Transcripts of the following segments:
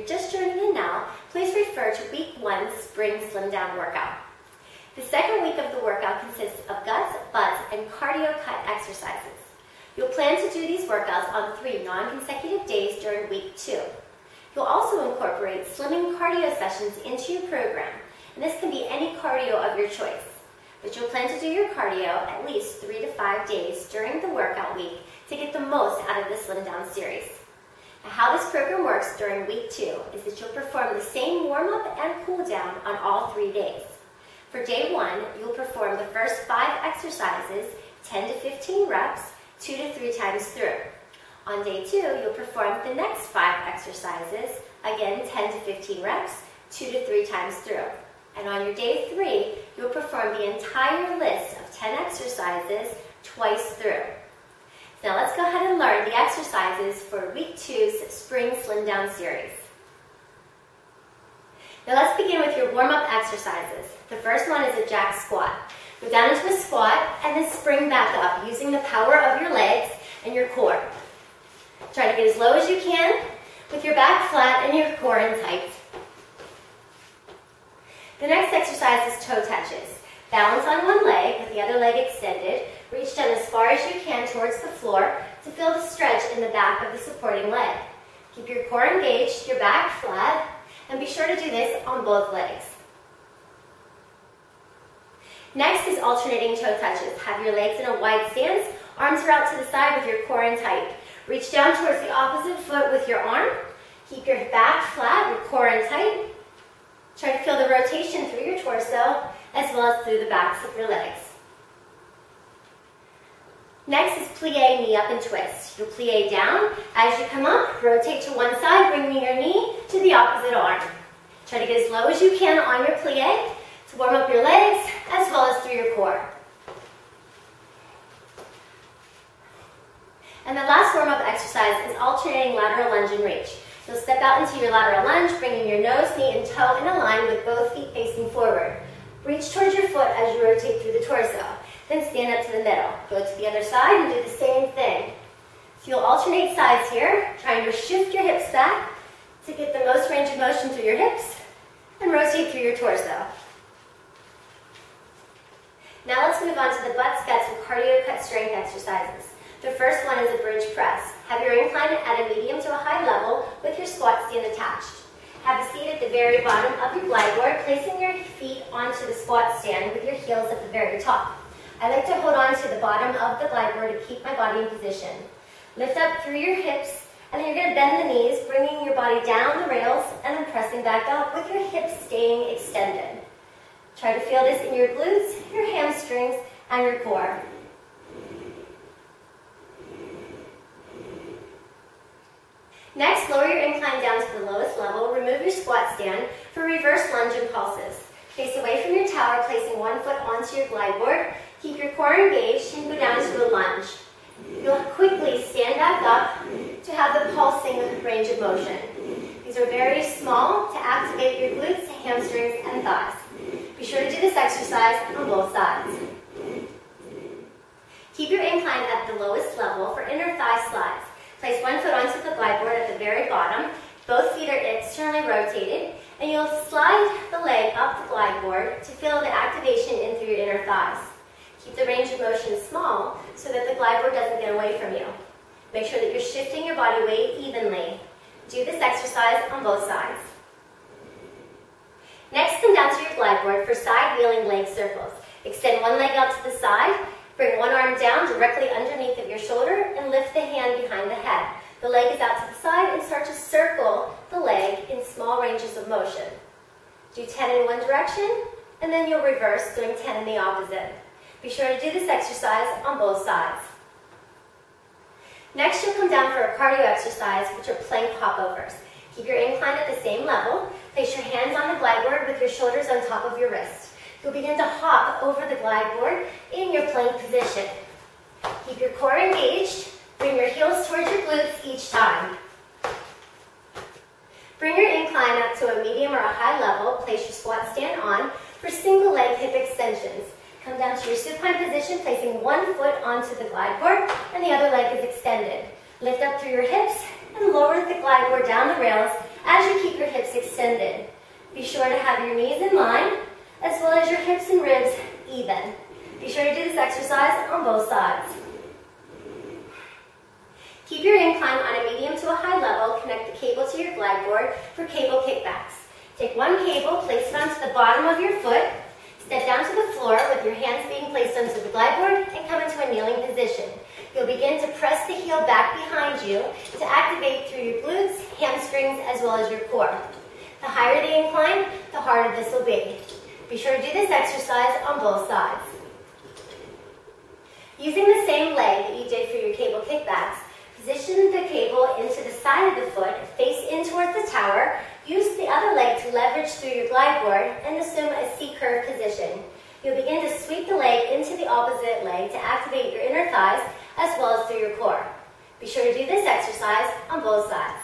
just joining in now, please refer to Week 1 Spring Slim Down Workout. The second week of the workout consists of guts, butts, and cardio cut exercises. You'll plan to do these workouts on 3 non-consecutive days during Week 2. You'll also incorporate slimming cardio sessions into your program, and this can be any cardio of your choice. But you'll plan to do your cardio at least 3 to 5 days during the workout week to get the most out of the Slim Down series. Now, how this program works during Week 2 is that you'll perform the same warm-up and cool-down on all 3 days. For day 1, you'll perform the first 5 exercises, 10 to 15 reps, 2 to 3 times through. On day 2, you'll perform the next 5 exercises, again 10 to 15 reps, 2 to 3 times through. And on your day 3, you'll perform the entire list of 10 exercises twice through. Now let's go ahead and learn the exercises for Week 2's Spring Slim Down series. Now let's begin with your warm-up exercises. The first one is a jack squat. Go down into a squat and then spring back up using the power of your legs and your core. Try to get as low as you can with your back flat and your core in tight. The next exercise is toe touches. Balance on one leg with the other leg extended. Reach down as far as you can towards the floor to feel the stretch in the back of the supporting leg. Keep your core engaged, your back flat, and be sure to do this on both legs. Next is alternating toe touches. Have your legs in a wide stance, arms are out to the side with your core in tight. Reach down towards the opposite foot with your arm. Keep your back flat, your core in tight. Try to feel the rotation through your torso as well as through the backs of your legs. Next is plie, knee up and twist. You'll plie down. As you come up, rotate to one side, bringing your knee to the opposite arm. Try to get as low as you can on your plie to warm up your legs as well as through your core. And the last warm-up exercise is alternating lateral lunge and reach. You'll step out into your lateral lunge, bringing your nose, knee, and toe in a line with both feet facing forward. Reach towards your foot as you rotate through the torso. Then stand up to the middle. Go to the other side and do the same thing. So you'll alternate sides here, trying to shift your hips back to get the most range of motion through your hips and rotate through your torso. Now let's move on to the butts, guts, and cardio cut strength exercises. The first one is a bridge press. Have your incline at a medium to a high level with your squat stand attached. Have a seat at the very bottom of your glide board, placing your feet onto the squat stand with your heels at the very top. I like to hold on to the bottom of the glide board to keep my body in position. Lift up through your hips, and then you're going to bend the knees, bringing your body down the rails, and then pressing back up with your hips staying extended. Try to feel this in your glutes, your hamstrings, and your core. Next, lower your incline down to the lowest level. Remove your squat stand for reverse lunge and pulses. Face away from your tower, placing one foot onto your glide board. Keep your core engaged and go down to a lunge. You'll quickly stand back up to have the pulsing range of motion. These are very small to activate your glutes, hamstrings, and thighs. Be sure to do this exercise on both sides. Keep your incline at the lowest level for inner thigh slides. Place one foot onto the glide board at the very bottom. Both feet are externally rotated, and you'll slide the leg up the glide board to feel the activation in through your inner thighs. Keep the range of motion small so that the glide board doesn't get away from you. Make sure that you're shifting your body weight evenly. Do this exercise on both sides. Next, come down to your glide board for side wheeling leg circles. Extend one leg out to the side. Bring one arm down directly underneath of your shoulder and lift the hand behind the head. The leg is out to the side and start to circle the leg in small ranges of motion. Do 10 in one direction and then you'll reverse, doing 10 in the opposite. Be sure to do this exercise on both sides. Next, you'll come down for a cardio exercise, which are plank popovers. Keep your incline at the same level. Place your hands on the glide board with your shoulders on top of your wrist. You'll begin to hop over the glide board in your plank position. Keep your core engaged. Bring your heels towards your glutes each time. Bring your incline up to a medium or a high level. Place your squat stand on for single leg hip extensions. Come down to your supine position, placing one foot onto the glide board and the other leg is extended. Lift up through your hips and lower the glide board down the rails as you keep your extended. Be sure to have your knees in line, as well as your hips and ribs even. Be sure to do this exercise on both sides. Keep your incline on a medium to a high level. Connect the cable to your glide board for cable kickbacks. Take one cable, place it onto the bottom of your foot, step down to the floor with your hands being placed onto the glide board, and come into a kneeling position. You'll begin to press the heel back behind you to activate through your glutes, hamstrings, as well as your core. The higher the incline, the harder this will be. Be sure to do this exercise on both sides. Using the same leg that you did for your cable kickbacks, position the cable into the side of the foot, face in towards the tower. Use the other leg to leverage through your glide board and assume a C-curve position. You'll begin to sweep the leg into the opposite leg to activate your inner thighs as well as through your core. Be sure to do this exercise on both sides.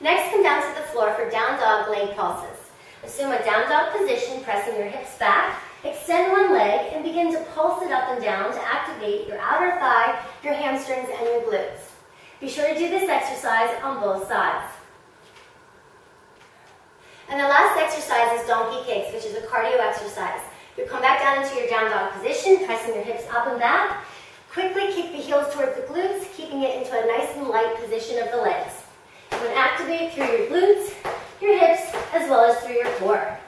Next, come down to the floor for down dog leg pulses. Assume a down dog position, pressing your hips back. Extend one leg and begin to pulse it up and down to activate your outer thigh, your hamstrings, and your glutes. Be sure to do this exercise on both sides. And the last exercise is donkey kicks, which is a cardio exercise. You'll come back down into your down dog position, pressing your hips up and back. Quickly kick the heels towards the glutes, keeping it into a nice and light position of the legs. You want to activate through your glutes, your hips, as well as through your core.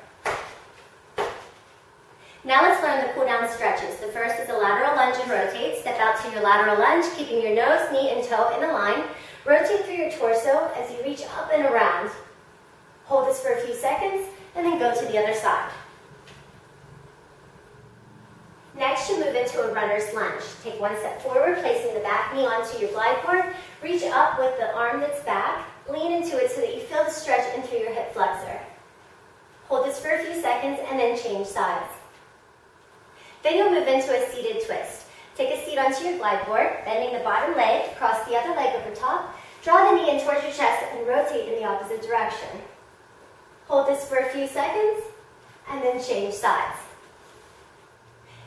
Now let's learn the cool down stretches. The first is a lateral lunge and rotate. Step out to your lateral lunge, keeping your nose, knee, and toe in a line. Rotate through your torso as you reach up and around. Hold this for a few seconds, and then go to the other side. Next, you move into a runner's lunge. Take one step forward, placing the back knee onto your glide board. Reach up with the arm that's back. Lean into it so that you feel the stretch in through your hip flexor. Hold this for a few seconds, and then change sides. Then you'll move into a seated twist. Take a seat onto your glide board, bending the bottom leg, cross the other leg over top, draw the knee in towards your chest, and rotate in the opposite direction. Hold this for a few seconds, and then change sides.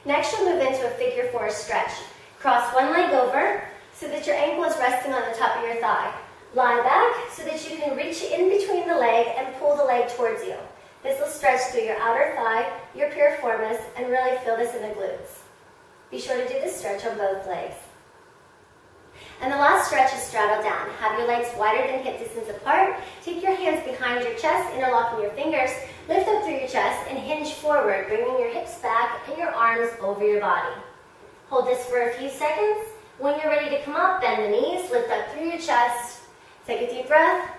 Next, you'll move into a figure four stretch. Cross one leg over so that your ankle is resting on the top of your thigh. Lie back so that you can reach in between the leg and pull the leg towards you. This will stretch through your outer thigh, your piriformis, and really feel this in the glutes. Be sure to do this stretch on both legs. And the last stretch is straddle down. Have your legs wider than hip distance apart. Take your hands behind your chest, interlocking your fingers. Lift up through your chest and hinge forward, bringing your hips back and your arms over your body. Hold this for a few seconds. When you're ready to come up, bend the knees, lift up through your chest. Take a deep breath,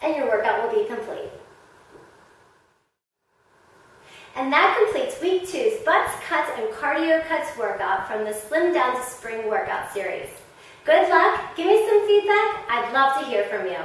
and your workout will be complete. And that completes week 2's butts, cuts, and cardio cuts workout from the Slim Down to Spring workout series. Good luck, give me some feedback, I'd love to hear from you.